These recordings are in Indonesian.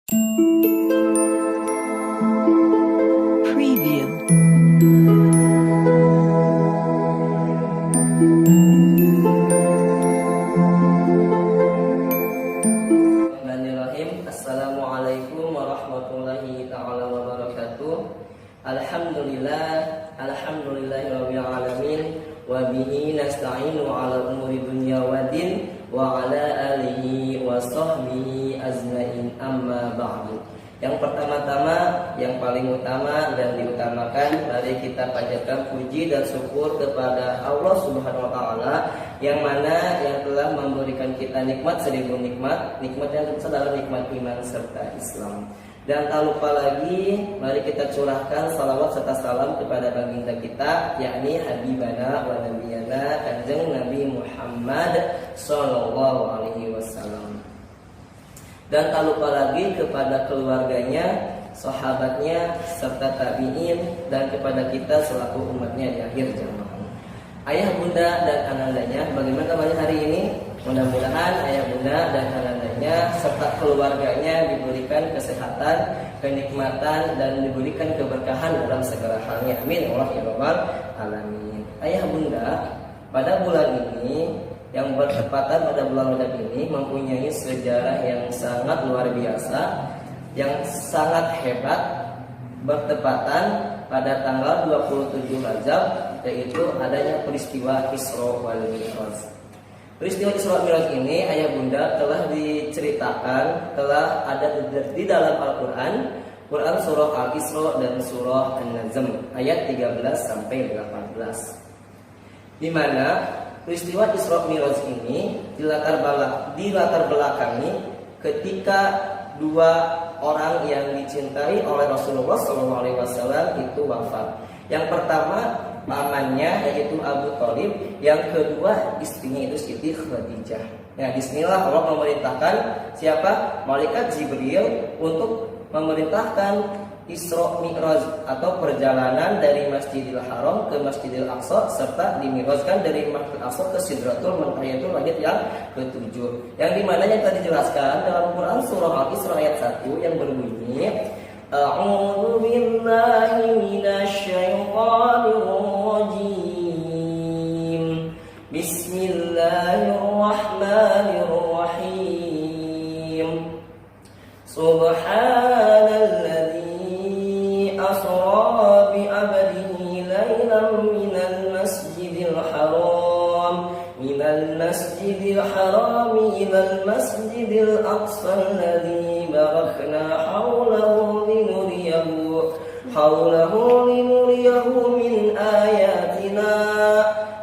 Preview. Bismillahirrahmanirrahim. Assalamualaikum warahmatullahi ta'ala wabarakatuh. Alhamdulillahirabbil alamin wa bihi nasta'inu ala umuri dunya waddin wa ala alihi wa sahbihi ajmain, amma ba'du. Yang pertama-tama, yang paling utama dan diutamakan, mari kita panjatkan puji dan syukur kepada Allah Subhanahu wa taala yang mana yang telah memberikan kita nikmat seribu nikmat. Nikmat yang terbesar adalah nikmat iman serta Islam. Dan tak lupa lagi, mari kita curahkan salawat serta salam kepada baginda kita, yakni Habibana wa Nabiyana Kanjeng Nabi Muhammad sallallahu alaihi wasallam. Dan tak lupa lagi kepada keluarganya, sahabatnya, serta tabi'in, dan kepada kita selaku umatnya di akhir zaman. Ayah, bunda, dan anandanya, bagaimana kabarnya hari ini? Mudah-mudahan ayah, bunda, dan anandanya serta keluarganya diberikan kesehatan, kenikmatan, dan diberikan keberkahan dalam segala halnya. Amin. Allah ya rabbal alamin. Ayah, bunda, pada bulan ini yang bertepatan pada bulan Rajab ini mempunyai sejarah yang sangat luar biasa, yang sangat hebat, bertepatan pada tanggal 27 Rajab, yaitu adanya peristiwa Isra wal Mi'raj. Peristiwa Isra wal Mi'raj ini ayah bunda telah diceritakan, telah ada di dalam Al-Quran, Quran surah Al-Isra dan surah An-Najm ayat 13 sampai 18. Di mana peristiwa Isra Mi'raj ini dilatar belakangi ketika dua orang yang dicintai oleh Rasulullah SAW itu wafat. Yang pertama pamannya yaitu Abu Thalib, yang kedua istrinya itu Siti Khadijah. Nah, disinilah Allah memerintahkan siapa? Malaikat Jibril untuk memerintahkan Isra Mi'raj atau perjalanan dari Masjidil Haram ke Masjidil Aqsa, serta dimirajkan dari Masjidil Aqsa ke Sidratul Muntaha, yaitu langit yang ke-7. Yang dimana yang tadi dijelaskan dalam Quran surah Al-Isra ayat 1 yang berbunyi A'udzu billahi minasy syaithanir rajim. Bismillahirrahmanirrahim. Subhanalladzi asra bi 'abdihi lailan minal masjidil haram ilal masjidil aqsa alladzi barakna hawlahu linuriyahu min ayatina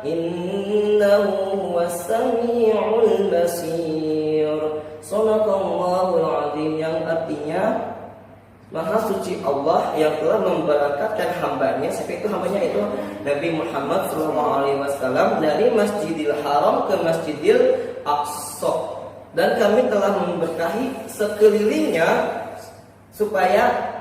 innahu huwas sami'ul basir. Shadaqallahul azim, yang artinya Maha suci Allah yang telah memberangkatkan hambanya, siapa itu hambanya? Itu Nabi Muhammad SAW dari Masjidil Haram ke Masjidil Aqsa, dan kami telah memberkahi sekelilingnya supaya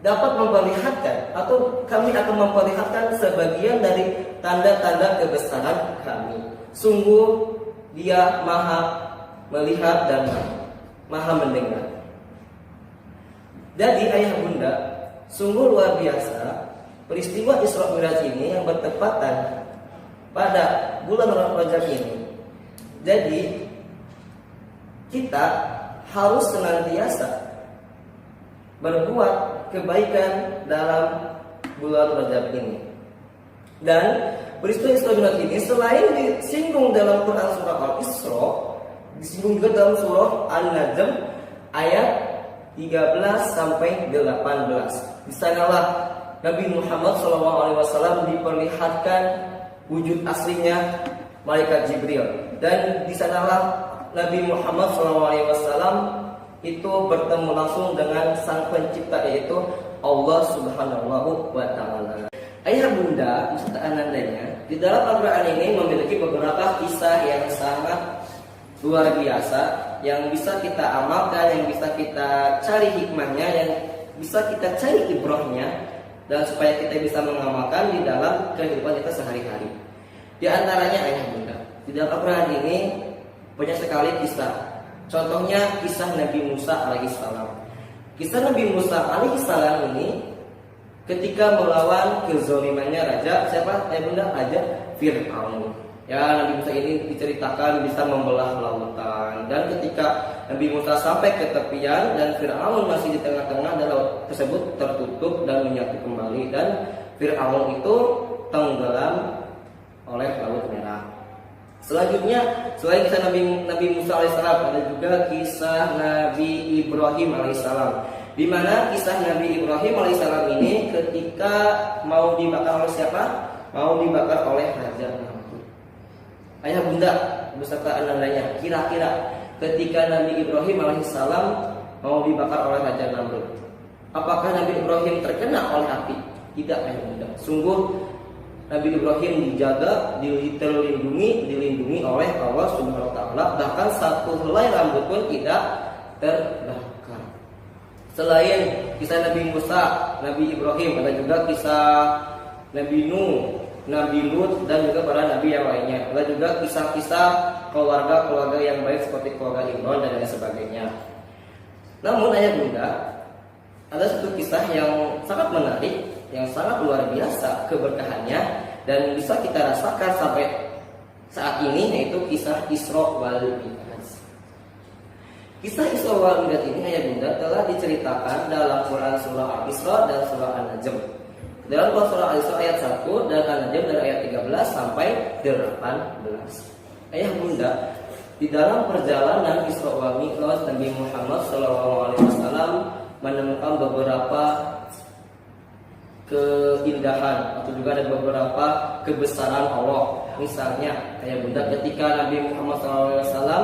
dapat memperlihatkan, atau kami akan memperlihatkan sebagian dari tanda-tanda kebesaran kami. Sungguh Dia Maha melihat dan Maha mendengar. Jadi ayah bunda, sungguh luar biasa peristiwa Isra Mi'raj ini yang bertepatan pada bulan Rajab ini. Jadi kita harus senantiasa berbuat kebaikan dalam bulan Rajab ini. Dan peristiwa Isra Mi'raj ini selain disinggung dalam Quran surah Al-Isra, disinggung juga dalam surah An-Najm ayat 13 sampai 18. Di sanalah Nabi Muhammad SAW diperlihatkan wujud aslinya malaikat Jibril, dan di sanalah Nabi Muhammad SAW itu bertemu langsung dengan Sang Pencipta, yaitu Allah Subhanahu wa taala. Ayah bunda beserta anandanya, di dalam Al-Quran ini memiliki beberapa kisah yang sangat luar biasa, yang bisa kita amalkan, yang bisa kita cari hikmahnya, yang bisa kita cari ibrahnya, dan supaya kita bisa mengamalkan di dalam kehidupan kita sehari-hari. Di antaranya ayah bunda, di dalam Al-Quran ini banyak sekali kisah. Contohnya kisah Nabi Musa alaihissalam. Kisah Nabi Musa alaihissalam ini ketika melawan kezalimannya raja siapa? Bunda, Raja Fir'aun. Ya, Nabi Musa ini diceritakan bisa membelah lautan, dan ketika Nabi Musa sampai ke tepian dan Fir'aun masih di tengah-tengah, dan laut tersebut tertutup dan menyatu kembali, dan Fir'aun itu tenggelam oleh Laut Merah. Selanjutnya, selain kisah Nabi Musa alaihissalam, ada juga kisah Nabi Ibrahim alaihissalam, di mana kisah Nabi Ibrahim alaihissalam ini ketika mau dibakar oleh siapa? Mau dibakar oleh Raja Namrud. Ayah bunda beserta anandanya, kira-kira ketika Nabi Ibrahim alaihissalam mau dibakar oleh Raja Namrud, apakah Nabi Ibrahim terkena oleh api? Tidak, ayah bunda. Sungguh Nabi Ibrahim dijaga, dilindungi oleh Allah Subhanahu wa taala, bahkan satu helai rambut pun tidak terbakar. Selain kisah Nabi Musa, Nabi Ibrahim, ada juga kisah Nabi Nuh, Nabi Lut, dan juga para nabi yang lainnya. Ada juga kisah-kisah keluarga yang baik seperti keluarga Imran dan lain sebagainya. Namun ayah bunda, ada satu kisah yang sangat menarik, yang sangat luar biasa keberkahannya dan bisa kita rasakan sampai saat ini, yaitu kisah Isra wal Mi'raj. Kisah Isra wal Mi'raj ini ayah bunda telah diceritakan dalam Quran surah Al-Isra dan surah An-Najm. Dalam Quran surah Al-Isra ayat 1 dan An-Najm dari ayat 13 sampai 18. Ayah bunda, di dalam perjalanan Isra wal Mi'raj, Nabi Muhammad SAW menemukan beberapa keindahan atau juga ada beberapa kebesaran Allah. Misalnya, ayah bunda, ketika Nabi Muhammad SAW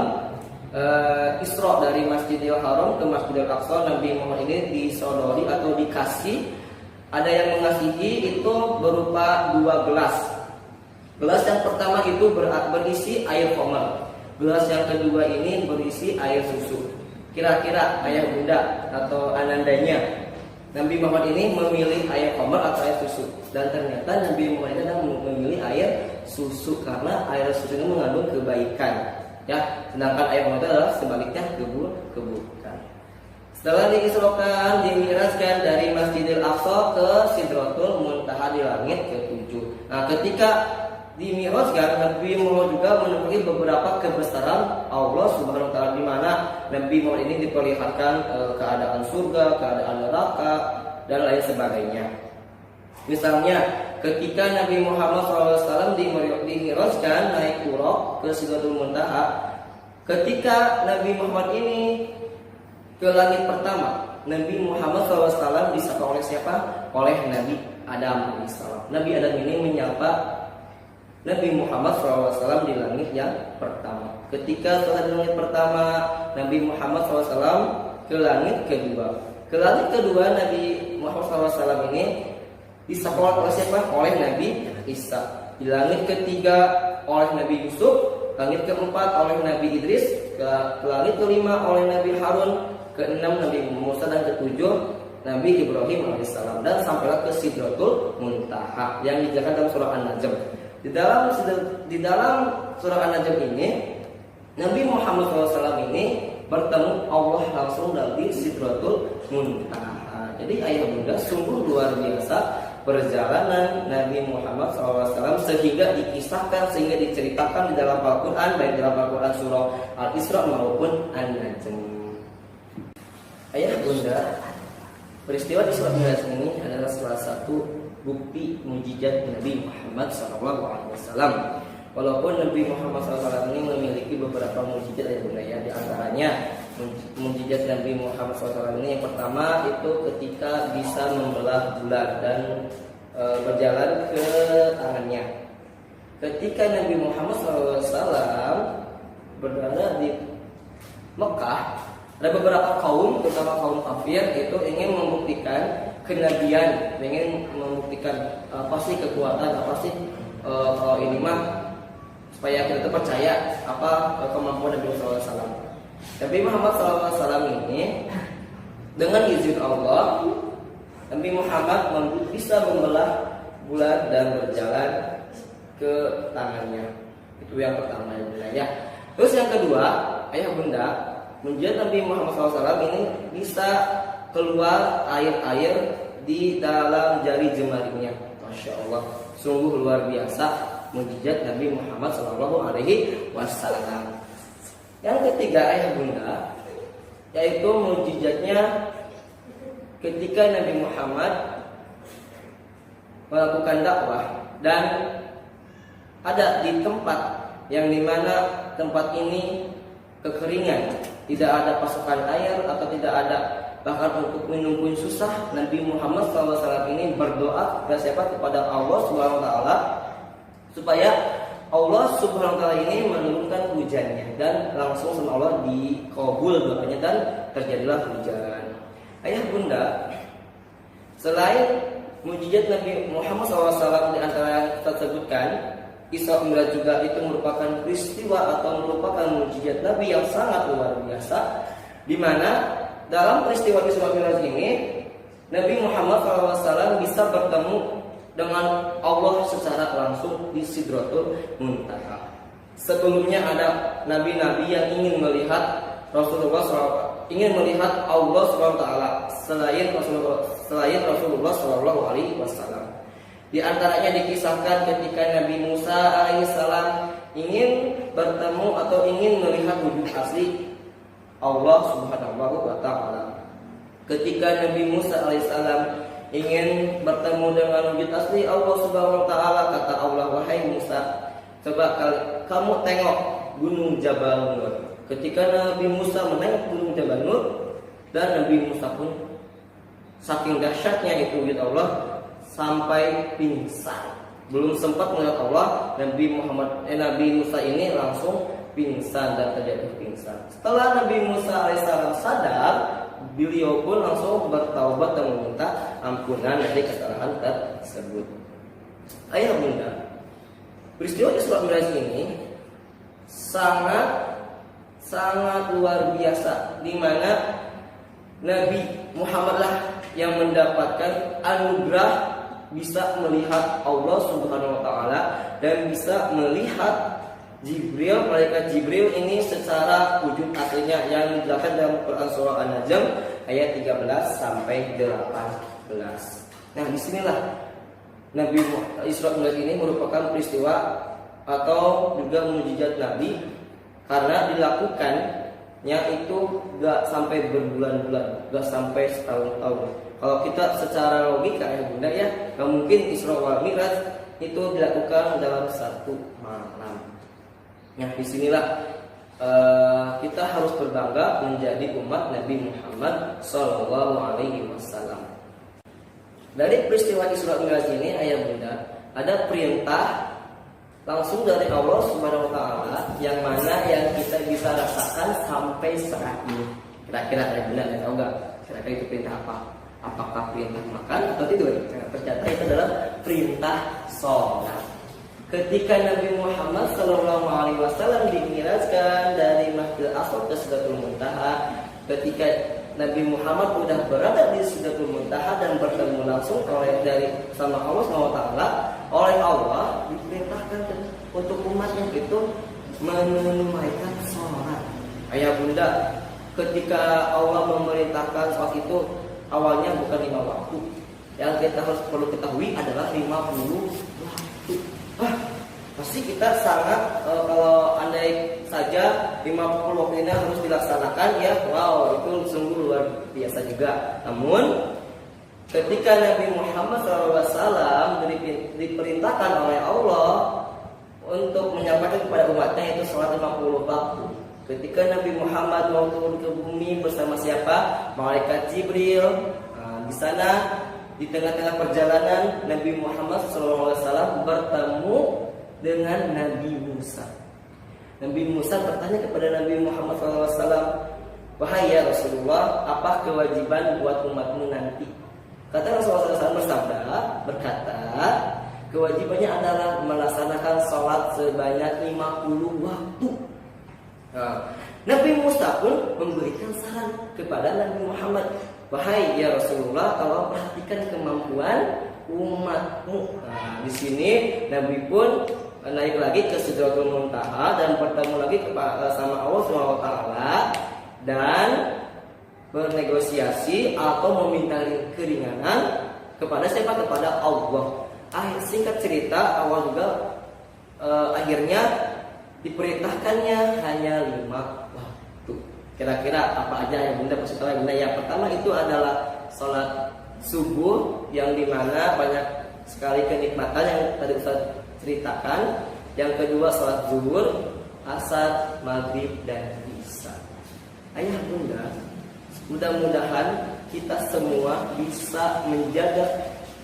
Isra dari Masjidil Haram ke Masjidil Aqsa, Nabi Muhammad ini disodori atau dikasih, ada yang mengasihi itu berupa 2 gelas. Gelas yang pertama itu berisi air khamar. Gelas yang kedua ini berisi air susu. Kira-kira ayah bunda atau anandanya, Nabi Muhammad ini memilih air khamar atau air susu? Dan ternyata Nabi Muhammad ini memilih air susu karena air susu ini mengandung kebaikan. Ya, sedangkan air khamar itu adalah sebaliknya keburukan. Setelah diisrokan, dimi'rajkan dari Masjidil Aqsa ke Sidratul Muntaha di langit ke-7. Nah, ketika dimi'rajkan, Nabi Muhammad juga menemukan beberapa kebesaran Allah Subhanahu wa taala, di mana Nabi Muhammad ini diperlihatkan keadaan surga, keadaan neraka, dan lain sebagainya. Misalnya, ketika Nabi Muhammad SAW dimi'rajkan naik Buraq ke Sidratul Muntaha, ketika Nabi Muhammad ini ke langit pertama, Nabi Muhammad SAW disapa oleh siapa? Oleh Nabi Adam AS. Nabi Adam ini menyapa Nabi Muhammad SAW di langit yang pertama. Ketika setelah di langit pertama, Nabi Muhammad SAW ke langit kedua. Ke langit kedua, Nabi Muhammad SAW ini disapa oleh siapa? Oleh Nabi Isa. Di langit ketiga oleh Nabi Yusuf. Langit keempat oleh Nabi Idris. Ke langit kelima oleh Nabi Harun. Keenam Nabi Musa, dan ketujuh Nabi Ibrahim alaihissalam, dan sampailah ke Sidratul Muntaha yang dijelaskan dalam surah An-Najm. Di dalam surah An-Najm ini, Nabi Muhammad SAW ini bertemu Allah langsung dari Sidratul Muntaha. Jadi ayah bunda, sungguh luar biasa perjalanan Nabi Muhammad SAW, sehingga dikisahkan, sehingga diceritakan di dalam Al-Quran, baik dalam Al-Quran surah Al-Isra maupun An-Najm. Ayah bunda, peristiwa Isra Mi'raj ini adalah salah satu bukti mujizat Nabi Muhammad SAW. Walaupun Nabi Muhammad SAW ini memiliki beberapa mujizat, ayah bunda, ya, di antaranya mujizat Nabi Muhammad SAW ini yang pertama itu ketika bisa membelah bulan dan berjalan ke tangannya. Ketika Nabi Muhammad SAW berada di Mekah, ada beberapa kaum, terutama kaum kafir, itu ingin membuktikan kenabian, ingin membuktikan apa sih kekuatan, apa sih kalau ini mah supaya kita percaya apa kemampuan Nabi SAW. Nabi Muhammad SAW ini dengan izin Allah, Nabi Muhammad bisa membelah bulan dan berjalan ke tangannya. Itu yang pertama ya. Terus yang kedua, ayah bunda, mujizat Nabi Muhammad SAW ini bisa keluar air-air di dalam jari jemarinya. Masya Allah, sungguh luar biasa mukjizat Nabi Muhammad SAW. Yang ketiga ayah bunda, yaitu mukjizatnya ketika Nabi Muhammad melakukan dakwah dan ada di tempat yang dimana tempat ini kekeringan, tidak ada pasokan air atau tidak ada bahkan untuk minum pun susah. Nabi Muhammad SAW ini berdoa kepada Allah Subhanahu Wa Taala supaya Allah Subhanahu Wa Taala ini menurunkan hujannya, dan langsung sama Allah dikabul doanya dan terjadilah hujan. Ayah bunda, selain mukjizat Nabi Muhammad SAW di antara yang kita sebutkan, Isra Mi'raj juga itu merupakan peristiwa atau merupakan mukjizat Nabi yang sangat luar biasa, di mana dalam peristiwa Isra Mi'raj ini Nabi Muhammad SAW bisa bertemu dengan Allah secara langsung di Sidratul Muntaha. Sebelumnya ada nabi-nabi yang ingin melihat Rasulullah SAW, ingin melihat Allah SWT selain Rasulullah SAW. Di antaranya dikisahkan ketika Nabi Musa alaihissalam ingin bertemu atau ingin melihat wujud asli Allah Subhanahu wa Ta'ala. Ketika Nabi Musa alaihissalam ingin bertemu dengan wujud asli Allah Subhanahu wa Ta'ala, kata Allah, wahai Musa, coba kamu tengok gunung Jabal Nur. Ketika Nabi Musa menengok gunung Jabal Nur, dan Nabi Musa pun saking dahsyatnya itu wujud Allah sampai pingsan. Belum sempat melihat Allah, Nabi Musa ini langsung pingsan dan terjadi pingsan. Setelah Nabi Musa alaihissalam sadar, beliau pun langsung bertaubat dan meminta ampunan dari kesalahan tersebut. Ayah bunda, peristiwa Isra Mi'raj ini sangat luar biasa, di mana Nabi Muhammad lah yang mendapatkan anugerah bisa melihat Allah Subhanahu wa Ta'ala dan bisa melihat Jibril, malaikat Jibril ini secara wujud aslinya yang dijelaskan dalam Quran surah An-Najm ayat 13 sampai 18. Nah, disinilah Nabi Isra Mi'raj ini merupakan peristiwa atau juga mukjizat Nabi, karena dilakukannya itu gak sampai berbulan-bulan, gak sampai setahun-tahun. Kalau kita secara logika ya bunda ya, gak mungkin Isra wal Mi'raj itu dilakukan dalam satu malam. Nah, disinilah kita harus berbangga menjadi umat Nabi Muhammad SAW. Dari peristiwa Isra Mi'raj ini ayah bunda, ada perintah langsung dari Allah Subhanahu wa Ta'ala yang mana yang kita bisa rasakan sampai saat ini. Kira-kira ayah bunda tahu enggak? Kira-kira itu perintah apa? Apakah perintah makan atau tidur? Ternyata itu adalah perintah sholat. Ketika Nabi Muhammad SAW dimi'rajkan dari Masjidil Aqsa ke Sidratul Muntaha, ketika Nabi Muhammad sudah berada di Sidratul Muntaha dan bertemu langsung dari sama Allah SWT, oleh Allah diperintahkan untuk umatnya itu menunaikan sholat. Ayah bunda, ketika Allah memerintahkan sholat itu awalnya bukan 5 waktu. Yang kita harus perlu ketahui adalah 50 waktu. Pasti kita sangat kalau andai saja 50 waktu ini harus dilaksanakan ya, wow, itu sungguh luar biasa juga. Namun ketika Nabi Muhammad SAW diperintahkan oleh Allah untuk menyampaikan kepada umatnya itu sholat 50 waktu. Ketika Nabi Muhammad mau turun ke bumi bersama siapa? Malaikat Jibril. Di sana di tengah-tengah perjalanan Nabi Muhammad SAW bertemu dengan Nabi Musa. Nabi Musa bertanya kepada Nabi Muhammad SAW, wahai ya Rasulullah, apa kewajiban buat umatmu nanti? Kata Rasulullah SAW berkata, kewajibannya adalah melaksanakan sholat sebanyak 50 waktu. Nabi Musa pun memberikan saran kepada Nabi Muhammad, wahai ya Rasulullah, tolong perhatikan kemampuan umatmu. Di sini Nabi pun naik lagi ke Sidratul Muntaha dan bertemu lagi sama Allah SWT, dan bernegosiasi atau meminta keringanan kepada siapa? Kepada Allah. Singkat cerita, awal juga akhirnya diperintahkannya hanya 5 waktu. Kira-kira apa aja yang Bunda maksud tahu Bunda? Yang pertama itu adalah sholat subuh, yang dimana banyak sekali kenikmatan yang tadi Ustaz ceritakan. Yang kedua sholat zuhur, asar, maghrib, dan isya. Ayah Bunda, mudah-mudahan kita semua bisa menjaga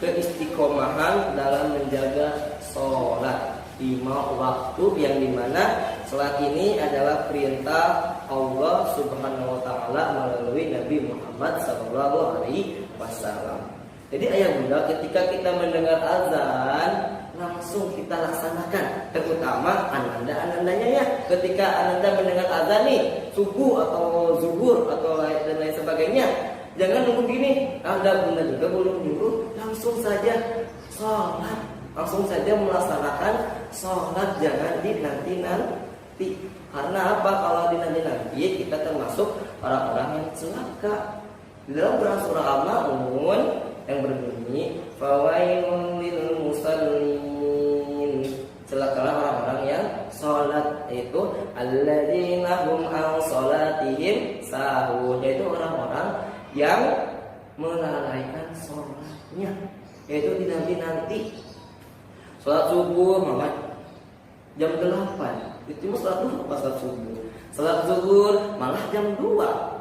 keistiqomahan dalam menjaga sholat 5 waktu, yang dimana sholat ini adalah perintah Allah Subhanahu wa Ta'ala melalui Nabi Muhammad SAW. Jadi ayah Bunda, ketika kita mendengar azan langsung kita laksanakan, terutama ananda-anandanya ya. Ketika ananda mendengar azan nih, subuh atau zuhur atau dan lain sebagainya, jangan nunggu gini. Ada Bunda juga belum nyuruh, langsung saja sholat, langsung saja melaksanakan sholat, jangan dinanti-nanti. Karena apa? Kalau dinanti-nanti kita termasuk orang-orang yang celaka. Di dalam Quran surah Al-Maun yang berbunyi fawailun lil musallin, celakalah orang-orang yang sholat, yaitu alladzina hum an sholatihim sahun, yaitu orang-orang yang melalaikan sholatnya, yaitu dinanti-nanti. Sholat subuh malah jam 8, itu sholat duhur pas sholat subuh. Sholat zuhur malah jam 2.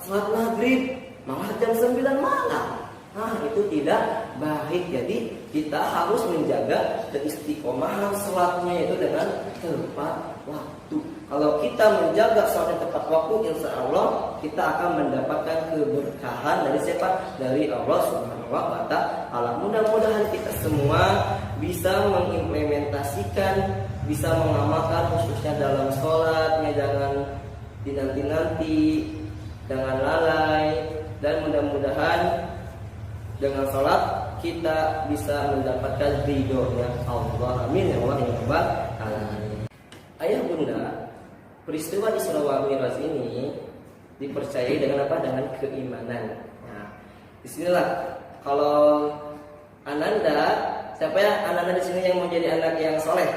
Sholat maghrib malah jam 9 malam. Nah, itu tidak baik. Jadi kita harus menjaga keistiqomahan sholatnya itu dengan tepat waktu. Kalau kita menjaga sholatnya tepat waktu, insya Allah kita akan mendapatkan keberkahan dari siapa? Dari Allah Subhanahu wa Ta'ala. Mudah-mudahan kita semua bisa mengimplementasikan, bisa mengamalkan khususnya dalam sholatnya, jangan dinanti-nanti, jangan lalai, dan mudah-mudahan dengan sholat kita bisa mendapatkan ridhonya Allah. Amin ya Allah ya Rabbal alamin. Ayah Bunda, peristiwa Isra wa Mi'raj ini dipercayai dengan apa? Dengan keimanan. Nah, disinilah kalau Ananda, siapa ya Ananda di sini yang mau jadi anak yang soleh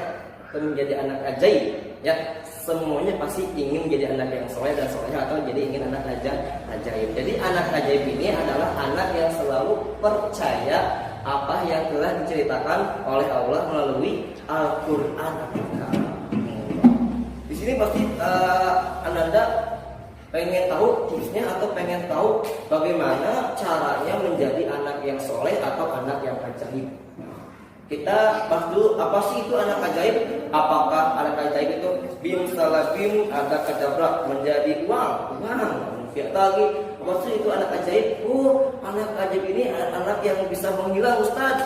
atau menjadi anak ajaib? Ya, semuanya pasti ingin menjadi anak yang soleh dan solehah, atau jadi ingin anak ajaib. Jadi anak ajaib ini adalah anak yang selalu percaya apa yang telah diceritakan oleh Allah melalui Al-Quran. Di sini pasti Ananda pengen tahu tipsnya atau pengen tahu bagaimana caranya menjadi anak yang soleh atau anak yang ajaib. Kita bahas dulu apa sih itu anak ajaib? Apakah anak ajaib itu bim salah bim ada kadabrak menjadi uang fiat lagi? Apa sih itu anak ajaib? Anak ajaib ini anak yang bisa menghilang Ustaz.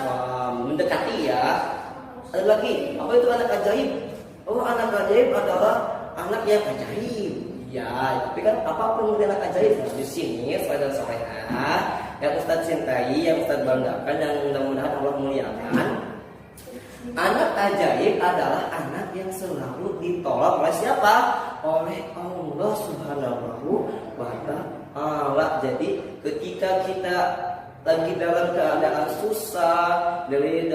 Mendekati ya. Ada lagi, apa itu anak ajaib? Anak ajaib adalah anak yang ajaib. Ya, tapi kan apapun itu anak ajaib. Di sini selain dan solehah yang Ustaz cintai, yang Ustaz banggakan, yang mudah-mudahan Allah muliakan. Anak ajaib adalah anak yang selalu ditolak oleh siapa? Oleh Allah Subhanahu wa Ta'ala. Jadi ketika kita lagi dalam keadaan susah, dari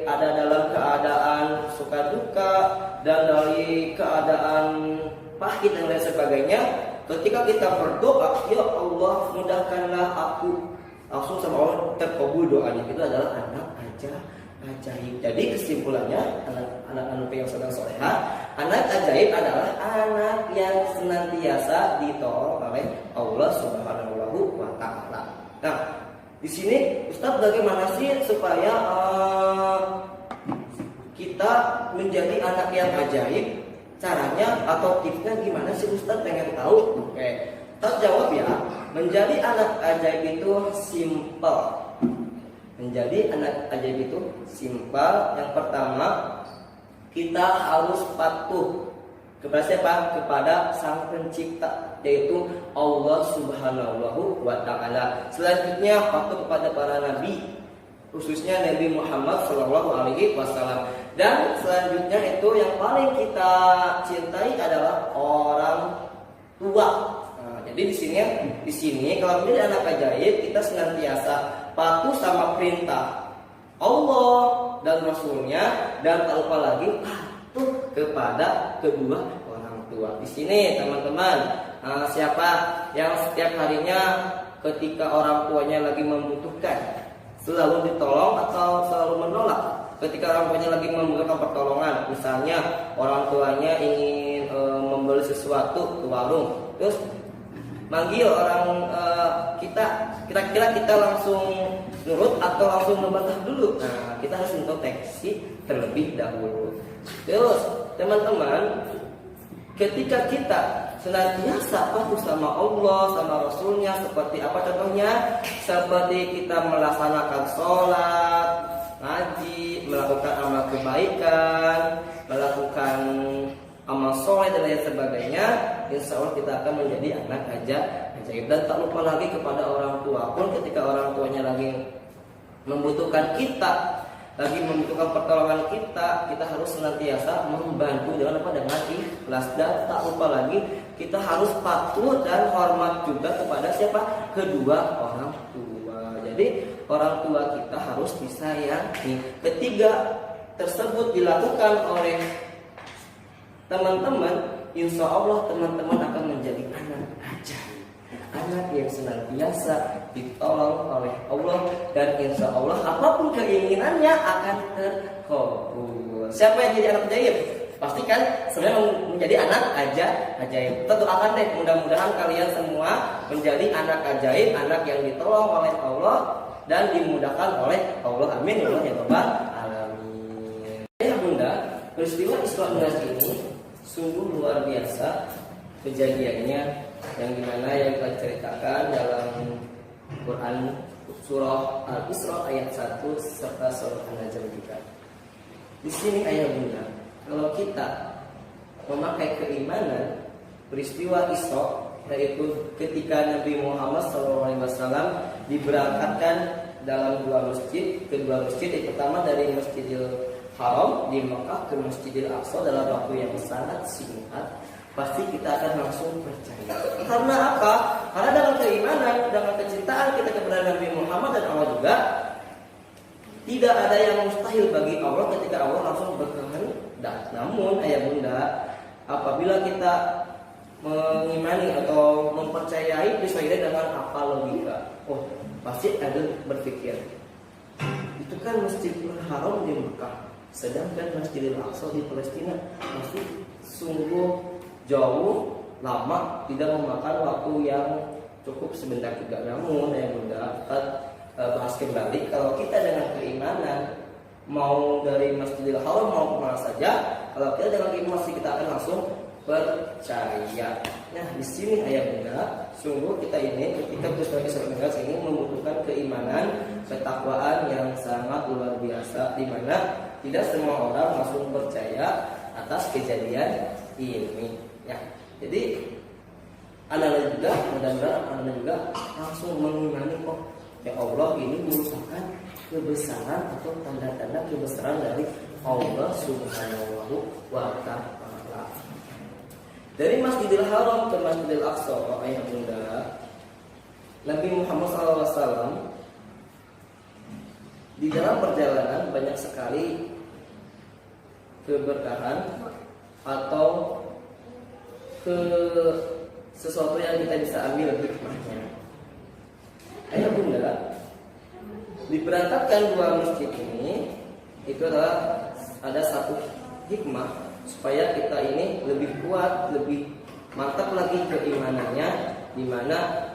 ada dalam keadaan suka duka, dan dari keadaan pahit dan lain sebagainya, ketika kita berdoa, ya Allah mudahkanlah aku, langsung sama Allah terkabul doanya. Itu adalah anak ajaib. Jadi kesimpulannya, anak yang sedang solehah, anak ajaib adalah anak yang senantiasa ditolong oleh Allah Subhanahu wa Ta'ala. Nah, di sini Ustaz bagaimana sih supaya kita menjadi anak yang ajaib? Caranya atau tipsnya gimana sih Ustaz, pengen tahu? Oke, Ustaz jawab ya. Menjadi anak ajaib itu simpel. Menjadi anak ajaib itu simpel. Yang pertama, kita harus patuh kepada siapa? Kepada Sang Pencipta, yaitu Allah Subhanahu wa Ta'ala. Selanjutnya patuh kepada para nabi, khususnya Nabi Muhammad SAW. Dan selanjutnya itu yang paling kita cintai adalah orang tua. Jadi di sini kalau menjadi anak ajaib kita senantiasa patuh sama perintah Allah dan Rasulnya dan tak lupa lagi patuh kepada kedua orang tua. Di sini teman-teman, siapa yang setiap harinya ketika orang tuanya lagi membutuhkan selalu ditolong atau selalu menolak? Ketika orang tuanya lagi membutuhkan pertolongan, misalnya orang tuanya ingin membeli sesuatu ke warung, terus manggil orang kita, kira-kira kita langsung nurut atau langsung membantah dulu? Nah, kita harus introspeksi terlebih dahulu. Terus teman-teman, ketika kita senantiasa patuh sama Allah, sama Rasulnya, seperti apa contohnya? Seperti kita melaksanakan sholat, ngaji, melakukan amal kebaikan, melakukan amal soleh dan lain sebagainya, insya Allah kita akan menjadi anak ajaib. Dan tak lupa lagi kepada orang tua pun, ketika orang tuanya lagi membutuhkan kita, lagi membutuhkan pertolongan kita harus senantiasa membantu dengan apa? Dengan ikhlas. Dan tak lupa lagi kita harus patuh dan hormat juga kepada siapa? Kedua orang tua. Jadi orang tua kita harus disayangi. Ketiga tersebut dilakukan oleh teman-teman, insya Allah teman-teman akan menjadi anak ajaib, anak yang senantiasa ditolong oleh Allah, dan insya Allah apapun keinginannya akan terkabul. Siapa yang jadi anak ajaib? Pastikan sebenarnya menjadi anak ajaib. Kita doakan deh, mudah-mudahan kalian semua menjadi anak ajaib, anak yang ditolong oleh Allah dan dimudahkan oleh Allah. Amin ya Allah ya Rabbal alamin. Ya Bunda, peristiwa Isra Mi'raj ini sungguh luar biasa kejadiannya, yang dimana yang kita ceritakan dalam Quran surah Al-Isra ayat 1 serta surah An-Najm juga. Di sini ayat Bunda, kalau kita memakai keimanan peristiwa Isra, yaitu ketika Nabi Muhammad SAW diberangkatkan dalam dua masjid, kedua masjid yang pertama dari Masjidil Haram di Mekah ke Masjidil Aqsa dalam waktu yang sangat singkat, pasti kita akan langsung percaya. Karena apa? Karena dalam keimanan, dalam kecintaan kita kepada Nabi Muhammad dan Allah juga, tidak ada yang mustahil bagi Allah ketika Allah langsung berkehendak. Namun ayah Bunda, apabila kita mengimani atau mempercayai peristiwa ini dengan apa logika? Oh, pasti ada berpikir, itu kan Masjidil Haram di Mekah, sedangkan Masjidil Aqsa di Palestina, pasti sungguh jauh, lama, tidak memakan waktu yang cukup sebentar juga. Namun yang Bunda bahas kembali, kalau kita dengan keimanan mau dari Masjidil Haram mau kemana saja, kalau kita dengan keimanan kita akan langsung percaya. Nah di sini ayah Bunda, sungguh kita ini ketika peristiwa Isra Mi'raj ini membutuhkan keimanan, ketakwaan yang sangat luar biasa, di mana tidak semua orang langsung percaya atas kejadian ini. Ya, jadi anak-anak juga, mudah-mudahan anak-anak juga langsung mengimani, oh ya Allah ini merupakan kebesaran atau tanda-tanda kebesaran dari Allah Subhanahu wa Ta'ala. Dari Masjidil Haram ke Masjidil Aqsa, ayah Bunda, Nabi Muhammad SAW di dalam perjalanan banyak sekali keberkahan atau ke sesuatu yang kita bisa ambil hikmahnya. Ayah Bunda, diberangkatkan dua masjid ini itu adalah ada satu hikmah supaya kita ini lebih kuat, lebih mantap lagi keimanannya, di mana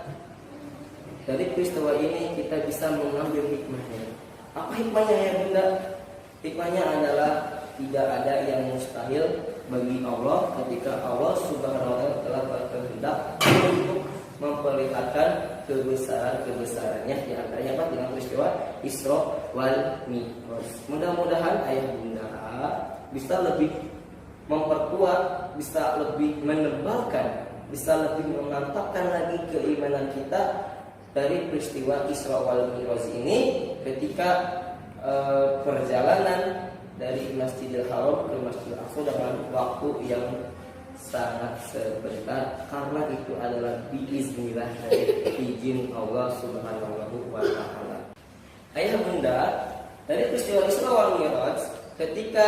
dari peristiwa ini kita bisa mengambil hikmahnya. Apa hikmahnya ya Bunda? Hikmahnya adalah tidak ada yang mustahil bagi Allah ketika Allah Subhanahu wa Ta'ala telah berkehendak untuk memperlihatkan kebesaran-kebesarannya, di antaranya apa? Dengan peristiwa Isra wal Mi'raj. Mudah-mudahan ayah Bunda bisa lebih memperkuat, bisa lebih menebalkan, bisa lebih memantapkan lagi keimanan kita dari peristiwa Isra wal Mi'raj ini ketika perjalanan dari Masjidil Haram ke Masjidil Aqsa dengan waktu yang sangat sebentar, karena itu adalah biiznillah, dari izin Allah Subhanahu wa Ta'ala. Ayah bunda, dari peristiwa Isra wal Mi'raj, ketika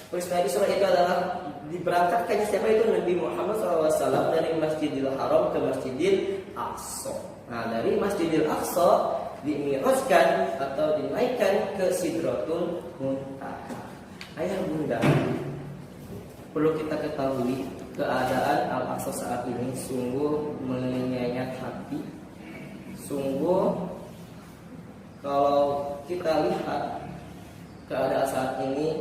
peristiwa Isra itu adalah diberangkatkannya siapa itu Nabi Muhammad SAW dari Masjidil Haram ke Masjidil Aqsa. Nah, dari Masjidil Aqsa dimi'rajkan atau dinaikkan ke Sidratul Muntaha. Ayah bunda, perlu kita ketahui keadaan Al-Aqsa saat ini sungguh menyayat hati. Sungguh kalau kita lihat keadaan saat ini,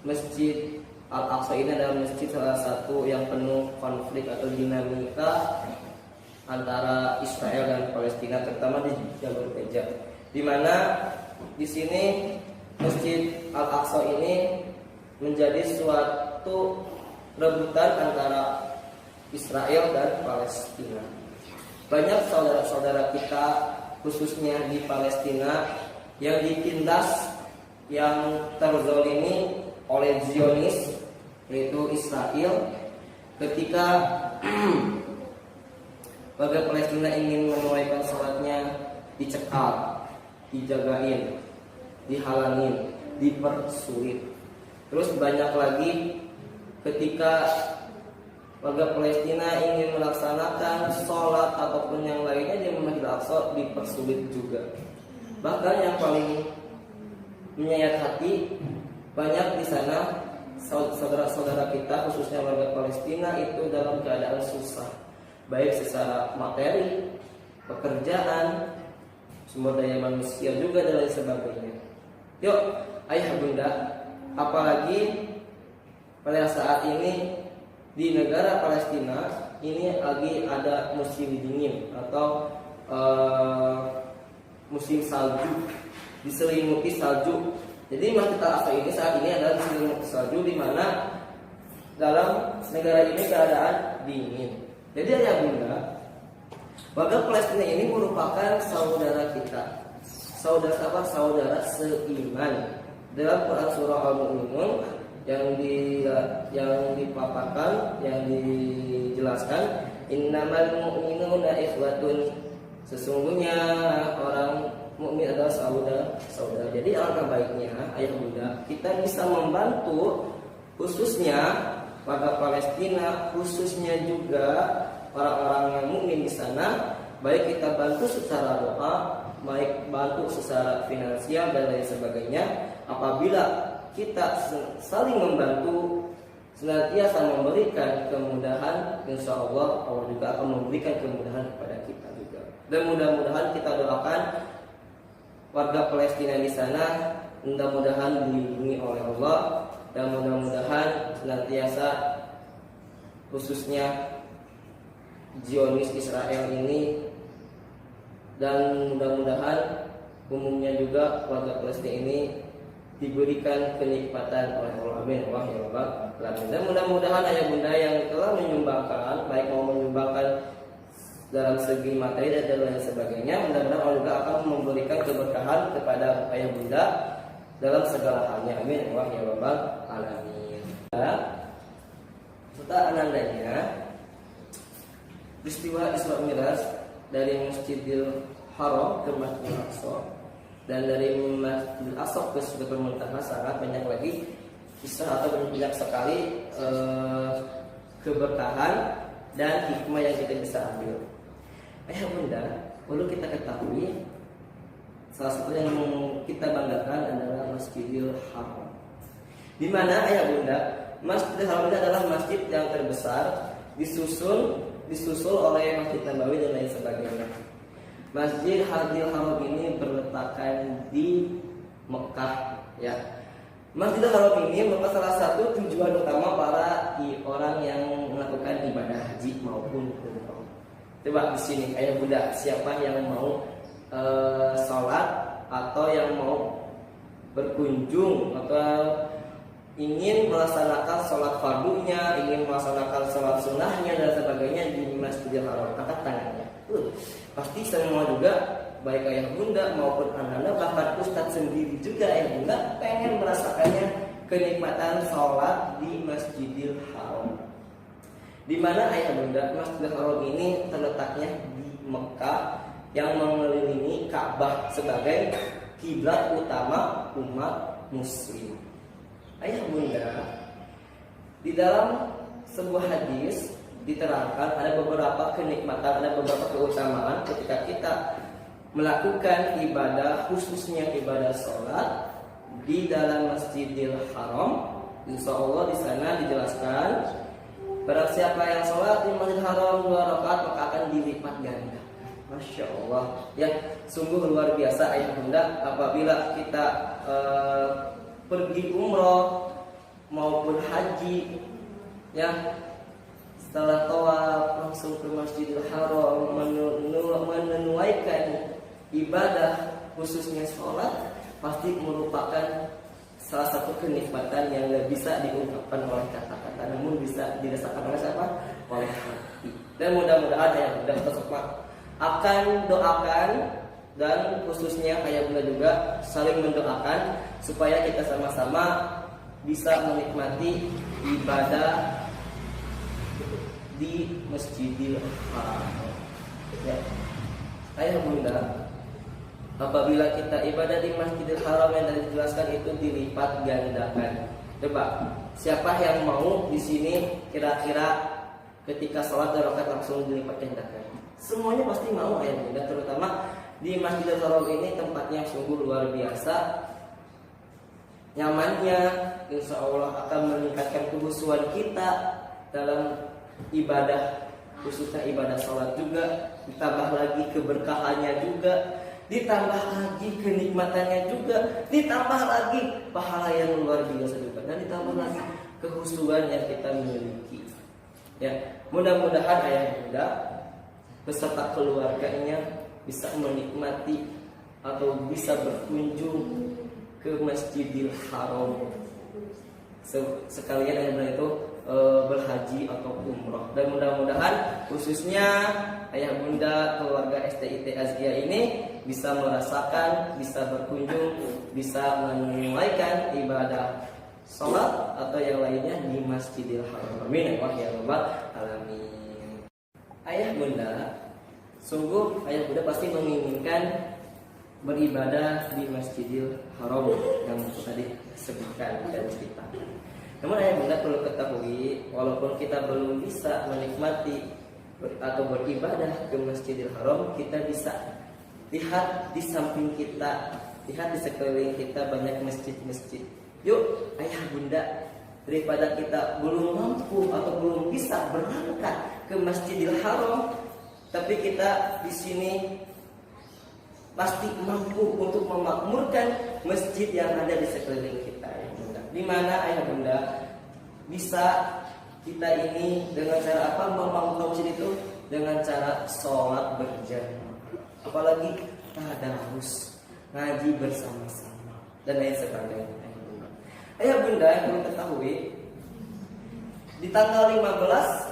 Masjid Al-Aqsa ini adalah masjid salah satu yang penuh konflik atau dinamika antara Israel dan Palestina, terutama di Jalur Gaza, di mana di sini Masjid Al-Aqsa ini menjadi suatu rebutan antara Israel dan Palestina. Banyak saudara-saudara kita khususnya di Palestina yang ditindas, yang terzolimi oleh Zionis, yaitu Israel, ketika warga Palestina ingin menunaikan sholatnya dicekal, dijagain, dihalangin, dipersulit. Terus banyak lagi ketika warga Palestina ingin melaksanakan sholat ataupun yang lainnya di Masjid Al-Aqsa dipersulit juga. Bahkan yang paling menyayat hati, banyak di sana saudara-saudara kita khususnya warga Palestina itu dalam keadaan susah, baik secara materi, pekerjaan, sumber daya manusia juga dan lain sebagainya. Yuk, ayah bunda, apalagi pada saat ini di negara Palestina ini lagi ada musim dingin atau musim salju, diselimuti salju. Jadi Masjid Al-Aqsa ini saat ini adalah diselimuti salju, di mana dalam negara ini keadaan dingin. Jadi ayah bunda, warga Palestina ini merupakan saudara kita, saudara seiman. Dalam Quran surah Al-Mu'minun yang dipaparkan, yang dijelaskan, innamal mu'minuna ikhwatun, sesungguhnya orang mukmin adalah saudara. Jadi alangkah baiknya ayah bunda kita bisa membantu khususnya warga Palestina, khususnya juga orang-orang yang mukmin di sana, baik kita bantu secara doa, baik bantu secara finansial dan lain sebagainya. Apabila kita saling membantu, senantiasa memberikan kemudahan, insya Allah juga akan memberikan kemudahan kepada kita juga. Dan mudah-mudahan kita doakan warga Palestina di sana, mudah-mudahan dilindungi oleh Allah, dan mudah-mudahan senantiasa khususnya Zionis Israel ini, dan mudah-mudahan umumnya juga warga Palestina ini diberikan kenikmatan oleh Allah. Amin. Wah ya Rabbal alamin. Dan mudah-mudahan ayah bunda yang telah menyumbangkan, baik mau menyumbangkan dalam segi materi dan lain sebagainya, mudah-mudahan Allah juga akan memberikan keberkahan kepada ayah bunda dalam segala halnya. Amin. Wah ya Rabbal alamin. Serta anandanya peristiwa Isra Mi'raj dari Masjidil Haram ke Masjidil Aqsa, dan dari Masjidil Aqsa ke Sidratul Muntaha sangat banyak lagi kisah atau banyak sekali keberkahan dan hikmah yang kita bisa ambil. Ayah bunda, perlu kita ketahui salah satu yang kita banggakan adalah Masjidil Haram, di mana ayah bunda Masjidil Haram ini adalah masjid yang terbesar, disusul oleh Masjid Nabawi dan lain sebagainya. Masjid Hadil Haram ini berletakkan di Mekah, ya. Masjidil Haram ini merupakan salah satu tujuan utama para orang yang melakukan ibadah haji maupun umrah. Coba di sini ayah bunda, siapa yang mau sholat atau yang mau berkunjung atau ingin melaksanakan sholat fardunya, ingin melaksanakan sholat sunnahnya dan sebagainya di Masjidil Haram, angkat tangannya. Pasti semua juga, baik ayah bunda maupun anak-anak, bahkan ustadz sendiri juga ayah bunda pengen merasakannya kenikmatan sholat di Masjidil Haram. Di mana ayah bunda Masjidil Haram ini terletaknya di Mekah yang mengelilingi Ka'bah sebagai kiblat utama umat muslim. Ayah bunda, di dalam sebuah hadis diterangkan ada beberapa kenikmatan, ada beberapa keutamaan ketika kita melakukan ibadah, khususnya ibadah sholat di dalam Masjidil Haram. Insya Allah di sana dijelaskan, barang siapa yang sholat di Masjidil Haram 2 rakaat maka akan dilipat ganda. Masya Allah, ya sungguh luar biasa ayah bunda. Apabila kita pergi umroh maupun haji, ya setelah tawaf langsung ke Masjidil Haram menunaikan ibadah khususnya sholat, pasti merupakan salah satu kenikmatan yang gak bisa diungkapkan oleh kata-kata, namun bisa dirasakan oleh siapa? Oleh hati. Dan mudah-mudahan ayah bunda kita semua akan doakan, dan khususnya ayah bunda juga saling mendoakan supaya kita sama-sama bisa menikmati ibadah di Masjidil Haram. Ya. Ayah bunda, apabila kita ibadah di Masjidil Haram yang tadi dijelaskan itu dilipat gandakan. Coba, siapa yang mau di sini kira-kira ketika sholat 2 rakaat langsung dilipat gandakan? Semuanya pasti mau ayah bunda, terutama di Masjidil Haram ini tempatnya sungguh luar biasa. Nyamannya, insya Allah akan meningkatkan kehusuan kita dalam ibadah, khususnya ibadah sholat juga. Ditambah lagi keberkahannya juga, ditambah lagi kenikmatannya juga, ditambah lagi pahala yang luar biasa juga, dan ditambah lagi kehusuan yang kita miliki. Ya, mudah-mudahan ayah bunda beserta keluarganya bisa menikmati atau bisa berkunjung ke Masjidil Haram. Sekalian ayah bunda itu berhaji atau umroh, dan mudah-mudahan khususnya ayah bunda keluarga STIT Azkia ini bisa merasakan, bisa berkunjung, bisa menunaikan ibadah sholat atau yang lainnya di Masjidil Haram. Amin ya rabbal alamin. Ayah bunda, sungguh ayah bunda pasti menginginkan beribadah di Masjidil Haram yang tadi sebutkan dan ceritakan. Namun ayah bunda perlu ketahui, walaupun kita belum bisa menikmati atau beribadah ke Masjidil Haram, kita bisa lihat di samping kita, lihat di sekeliling kita banyak masjid-masjid. Yuk ayah bunda, daripada kita belum mampu atau belum bisa berangkat ke Masjidil Haram, tapi kita di sini pasti mampu untuk memakmurkan masjid yang ada di sekeliling kita. Di mana ayah bunda bisa kita ini dengan cara apa membangun masjid itu? Dengan cara sholat berjamaah, apalagi tadarus, ngaji bersama-sama dan lain sebagainya. Ayah bunda yang perlu ketahui, di tanggal 15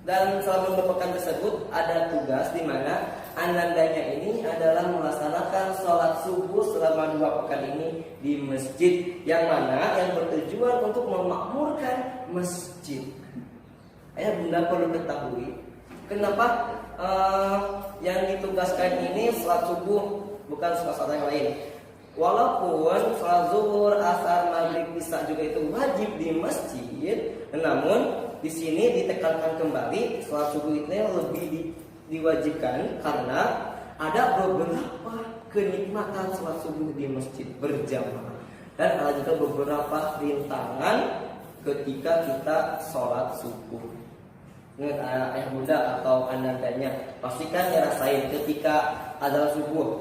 dan selama bepekan tersebut ada tugas di mana anandanya ini adalah melaksanakan sholat subuh selama 2 pekan ini di masjid yang mana yang bertujuan untuk memakmurkan masjid. Ayah bunda perlu ketahui, kenapa yang ditugaskan ini sholat subuh bukan sholat yang lain. Walaupun sholat zuhur, asar, maghrib, isya juga itu wajib di masjid, namun di sini ditekankan kembali sholat subuh itu lebih diwajibkan karena ada beberapa kenikmatan sholat subuh di masjid berjamaah, dan ada juga beberapa rintangan ketika kita sholat subuh. Ingat ayah bunda atau anandanya, pastikan ngerasain ketika ada subuh,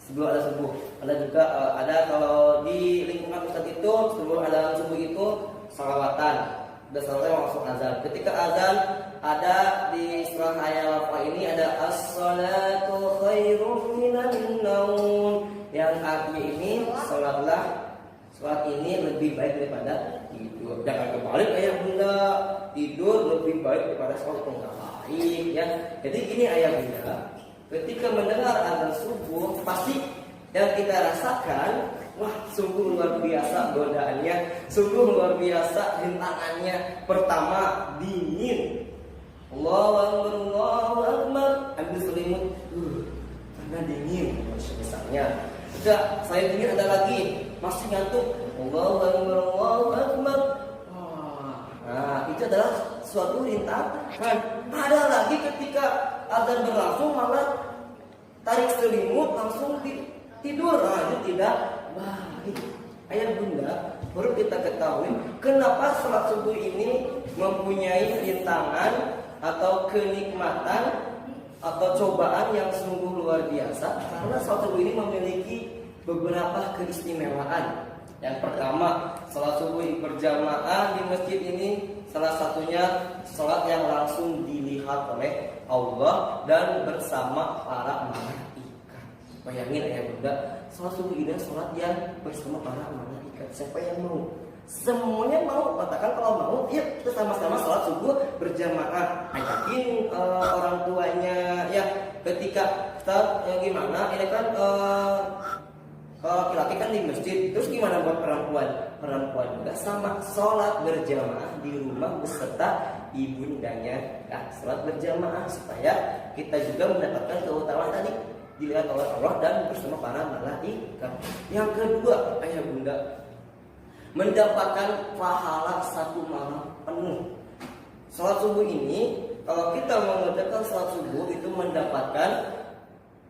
sebelum ada subuh. Ada juga ada kalau di lingkungan ustaz itu sebelum ada subuh itu salawatan. Dan selesai langsung azan. Ketika azan ada di setelah ayat apa ini ada as-salatu khairum minan naum, yang artinya ini sholat ini lebih baik daripada tidur. Jangan kebalik ayah bunda, tidur lebih baik daripada sholat itu nggak baik ya. Jadi ini ayah bunda, ketika mendengar azan subuh pasti yang kita rasakan, wah sungguh luar biasa godaannya, sungguh luar biasa rintangannya. Pertama dingin, Allahu Akbar, Allahu Akbar, ambil selimut, karena dingin misalnya. Enggak, saya dingin ada lagi, masih ngantuk, Allahu Akbar, Allahu Akbar. Nah, itu adalah suatu rintangan. Ada lagi ketika azan berlangsung malah tarik selimut langsung tidur. Nah, itu tidak baik. Ayah bunda, baru kita ketahui kenapa salat subuh ini mempunyai rintangan atau kenikmatan atau cobaan yang sungguh luar biasa. Karena salat subuh ini memiliki beberapa keistimewaan. Yang pertama, salat subuh berjamaah di masjid ini salah satunya salat yang langsung dilihat oleh Allah dan bersama para malaikat. Bayangin ya bunda, salat subuh ini salat yang bersama para malaikat. Siapa yang mau? Semuanya mau. Katakan kalau mau, ya kita sama-sama salat subuh berjamaah. Yakin orang tuanya ya ketika kita gimana? Ini kan kalau laki-laki kan di masjid, terus gimana buat perempuan? Perempuan juga sama, sholat berjamaah di rumah beserta ibundanya. Nah, sholat berjamaah supaya kita juga mendapatkan keutamaan tadi, dilihat oleh Allah dan bersama para malaikat. Yang kedua, ayah bunda, mendapatkan pahala satu malam penuh. Sholat subuh ini, kalau kita mengerjakan sholat subuh itu mendapatkan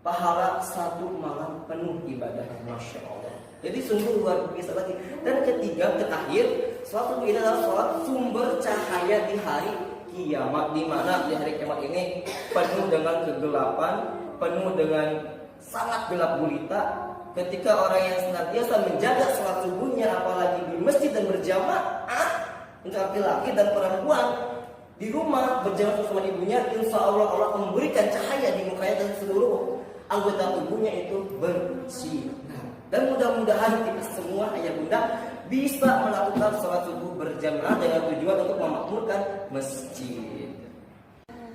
pahala satu malam penuh ibadah, masya Allah. Jadi sungguh luar biasa lagi. Dan ketiga, terakhir, sholat subuh ini adalah sholat sumber cahaya di hari kiamat, di mana di hari kiamat ini penuh dengan kegelapan, penuh dengan sangat gelap gulita. Ketika orang yang senantiasa menjaga sholat subuhnya, apalagi di masjid dan berjamaah, untuk laki-laki dan perempuan di rumah berjamaah bersama ibunya, insya Allah Allah memberikan cahaya di mukanya dan seluruh anggota tubuhnya itu bersinar. Dan mudah-mudahan kita semua ayah bunda bisa melakukan sholat subuh berjamaah dengan tujuan untuk memakmurkan masjid.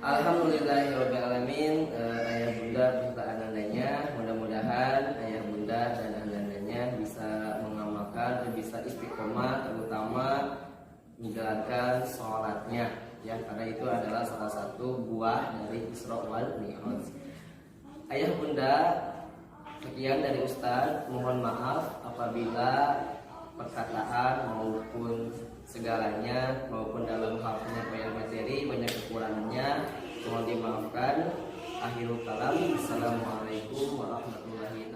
Alhamdulillahirobbilalamin. Ayah bunda beserta anandanya, mudah-mudahan ayah bunda dan anandanya bisa mengamalkan dan bisa istiqomah, terutama menjalankan sholatnya. Ya, karena itu adalah salah satu buah dari Isra wal Mi'raj. Ayah bunda, sekian dari Ustaz. Mohon maaf apabila perkataan maupun segalanya maupun dalam hal penyampaian materi banyak kekurangannya, mohon dimaafkan. Akhirul kalam. Assalamualaikum warahmatullahi wabarakatuh.